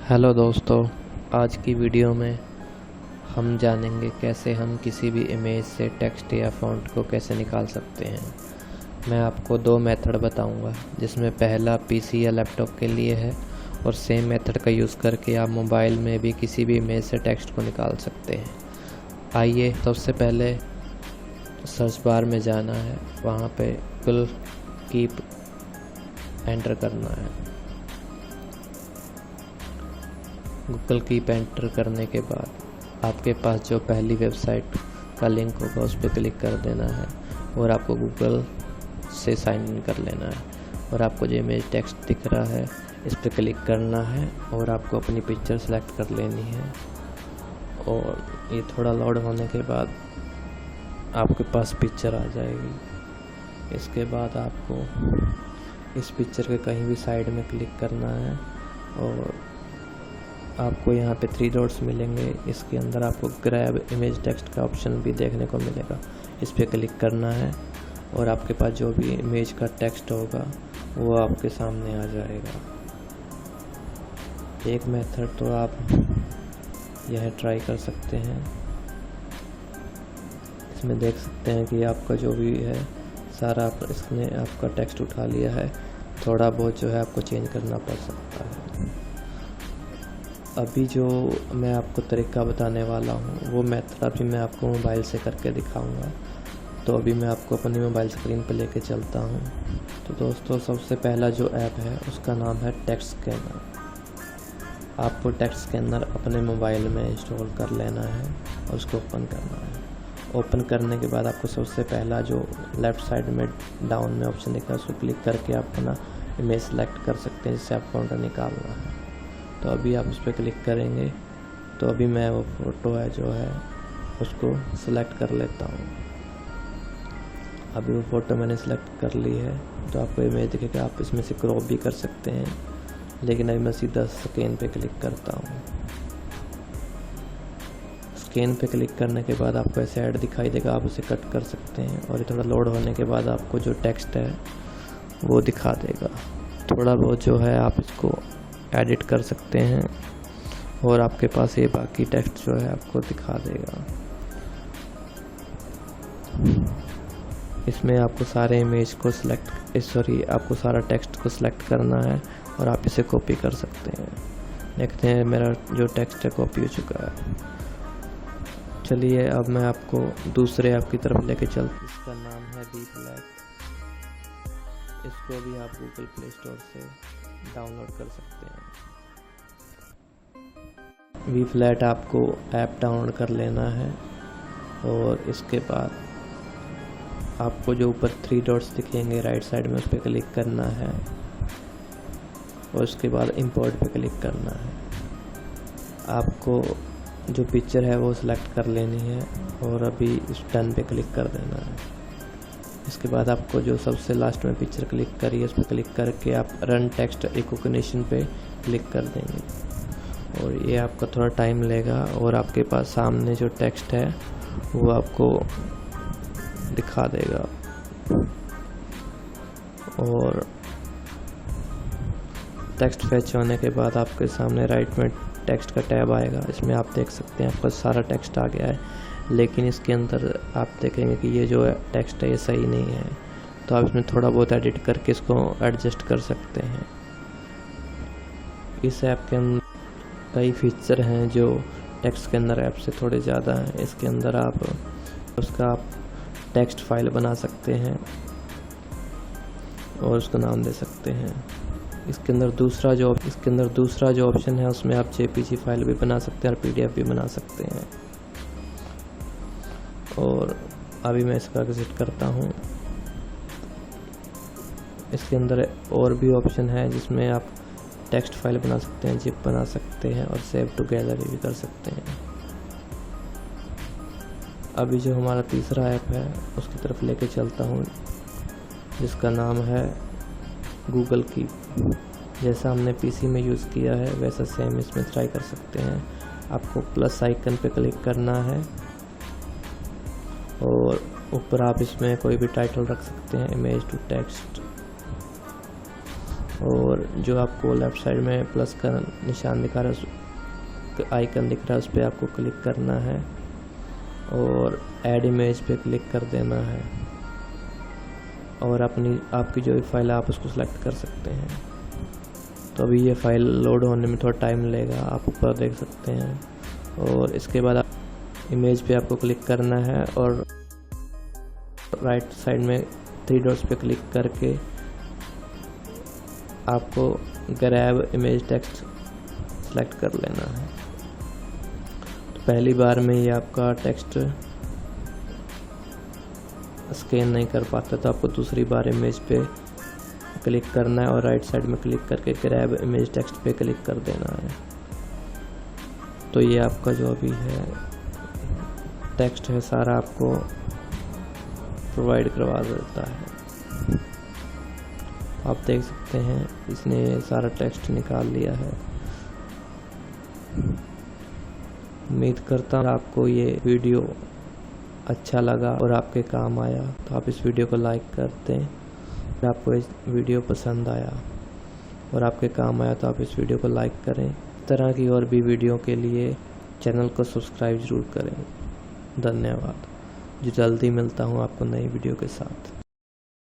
Hello दोस्तों, आज की वीडियो में हम जानेंगे कैसे हम किसी भी इमेज से टेक्स्ट या फ़ॉन्ट को कैसे निकाल सकते हैं। मैं आपको दो मेथड बताऊंगा, जिसमें पहला पीसी या लैपटॉप के लिए है और सेम मेथड का यूज़ करके आप मोबाइल में भी किसी भी इमेज से टेक्स्ट को निकाल सकते हैं। आइए, सबसे पहले सर्च बार में जाना है, वहाँ पे गूगल कीप एंटर करना है। गूगल कीप एंटर करने के बाद आपके पास जो पहली वेबसाइट का लिंक होगा उस पर क्लिक कर देना है और आपको गूगल से साइन इन कर लेना है। और आपको जो इमेज टेक्स्ट दिख रहा है इस पर क्लिक करना है और आपको अपनी पिक्चर सेलेक्ट कर लेनी है। और ये थोड़ा लोड होने के बाद आपके पास पिक्चर आ जाएगी। इसके बाद आपको इस पिक्चर के कहीं भी साइड में क्लिक करना है और आपको यहाँ पे 3 डॉट्स मिलेंगे। इसके अंदर आपको ग्रैब इमेज टेक्स्ट का ऑप्शन भी देखने को मिलेगा। इस पर क्लिक करना है और आपके पास जो भी इमेज का टेक्स्ट होगा वो आपके सामने आ जाएगा। एक मेथड तो आप यह ट्राई कर सकते हैं। इसमें देख सकते हैं कि आपका जो भी है सारा इसने आपका टेक्स्ट उठा लिया है। थोड़ा बहुत जो है आपको चेंज करना पड़ सकता है। अभी जो मैं आपको तरीका बताने वाला हूँ वो मेथड अभी मैं आपको मोबाइल से करके दिखाऊंगा। तो अभी मैं आपको अपनी मोबाइल स्क्रीन पर लेके चलता हूँ। तो दोस्तों, सबसे पहला जो ऐप है उसका नाम है टेक्स्ट स्कैनर। आपको टेक्स्ट स्कैनर अपने मोबाइल में इंस्टॉल कर लेना है और उसको ओपन करना है। ओपन करने के बाद आपको सबसे पहला जो लेफ़्ट साइड में डाउन में ऑप्शन दिखा है उसको क्लिक करके आप अपना इमेज सेलेक्ट कर सकते हैं जिससे आपको फ़ोटो निकालना है। तो अभी आप उस पर क्लिक करेंगे तो अभी मैं वो फ़ोटो है जो है उसको सिलेक्ट कर लेता हूँ। अभी वो फ़ोटो मैंने सेलेक्ट कर ली है। तो आपको इमेज दिखेगा, आप इसमें से क्रॉप भी कर सकते हैं, लेकिन अभी मैं सीधा स्कैन पे क्लिक करता हूँ। स्कैन पे क्लिक करने के बाद आपको ऐसे ऐड दिखाई देगा, आप उसे कट कर सकते हैं। और ये थोड़ा लोड होने के बाद आपको जो टेक्स्ट है वो दिखा देगा। थोड़ा बहुत जो है आप इसको एडिट कर सकते हैं और आपके पास ये बाकी टेक्स्ट जो है आपको दिखा देगा। इसमें आपको सारे इमेज को आपको सारा टेक्स्ट को सिलेक्ट करना है और आप इसे कॉपी कर सकते हैं। देखते हैं मेरा जो टेक्स्ट है कॉपी हो चुका है। चलिए अब मैं आपको दूसरे ऐप की तरफ लेके चलता। इसका नाम है वीफ्लैट। इसको भी आप गूगल प्ले स्टोर से डाउनलोड कर सकते हैं। वीफ्लैट आपको ऐप डाउनलोड कर लेना है और इसके बाद आपको जो ऊपर 3 डॉट्स दिखेंगे राइट साइड में उस पर क्लिक करना है और उसके बाद इंपोर्ट पे क्लिक करना है। आपको जो पिक्चर है वो सिलेक्ट कर लेनी है और अभी इस डन पे क्लिक कर देना है। इसके बाद आपको जो सबसे लास्ट में पिक्चर क्लिक करी है उस पर क्लिक करके आप रन टेक्स्ट रिकॉग्निशन पे क्लिक कर देंगे और ये आपका थोड़ा टाइम लेगा और आपके पास सामने जो टेक्स्ट है वो आपको दिखा देगा। और टेक्स्ट फैच होने के बाद आपके सामने राइट में टेक्स्ट का टैब आएगा। इसमें आप देख सकते हैं आपका सारा टेक्स्ट आ गया है, लेकिन इसके अंदर आप देखेंगे कि ये जो टेक्स्ट है ये सही नहीं है। तो आप इसमें थोड़ा बहुत एडिट करके इसको एडजस्ट कर सकते हैं। इस ऐप के अंदर कई फीचर हैं जो टेक्स्ट के अंदर ऐप से थोड़े ज़्यादा हैं। इसके अंदर आप टेक्स्ट फाइल बना सकते हैं और उसका नाम दे सकते हैं। इसके अंदर दूसरा जो ऑप्शन है उसमें आप जेपीजी फाइल भी बना सकते हैं और पीडीएफ भी बना सकते हैं। और अभी मैं इसका एग्जिट करता हूँ। इसके अंदर और भी ऑप्शन है जिसमें आप टेक्स्ट फाइल बना सकते हैं, जिप बना सकते हैं और सेव टू गैलरी भी कर सकते हैं। अभी जो हमारा तीसरा ऐप है उसकी तरफ लेके चलता हूँ, जिसका नाम है गूगल कीप। जैसा हमने पीसी में यूज़ किया है वैसा सेम इसमें ट्राई कर सकते हैं। आपको प्लस आइकन पे क्लिक करना है और ऊपर आप इसमें कोई भी टाइटल रख सकते हैं, इमेज टू टेक्स्ट। और जो आपको लेफ़्ट साइड में प्लस का निशान दिखा रहा है, आइकन दिख रहा है, उस पर आपको क्लिक करना है और ऐड इमेज पे क्लिक कर देना है और आपकी जो भी फाइल है आप उसको सेलेक्ट कर सकते हैं। तो अभी ये फाइल लोड होने में थोड़ा टाइम लगेगा, आप ऊपर देख सकते हैं। और इसके बाद इमेज पे आपको क्लिक करना है और राइट साइड में 3 डॉट्स पे क्लिक करके आपको ग्रैब इमेज टेक्स्ट सेलेक्ट कर लेना है। तो पहली बार में ये आपका टेक्स्ट स्कैन नहीं कर पाता, तो आपको दूसरी बार इमेज पे क्लिक करना है और राइट साइड में क्लिक करके ग्रैब इमेज टेक्स्ट पे क्लिक कर देना है। तो ये आपका जो अभी है टेक्स्ट है सारा आपको प्रोवाइड करवा देता है। आप देख सकते हैं इसने सारा टेक्स्ट निकाल लिया है। उम्मीद करता हूँ आपको ये वीडियो अच्छा लगा और आपके काम आया, तो आप इस वीडियो को लाइक कर दें। अगर आपको इस वीडियो पसंद आया और आपके काम आया तो आप इस वीडियो को लाइक करें। इस तरह की और भी वीडियो के लिए चैनल को सब्सक्राइब ज़रूर करें। धन्यवाद। जो जल्दी मिलता हूँ आपको नई वीडियो के साथ।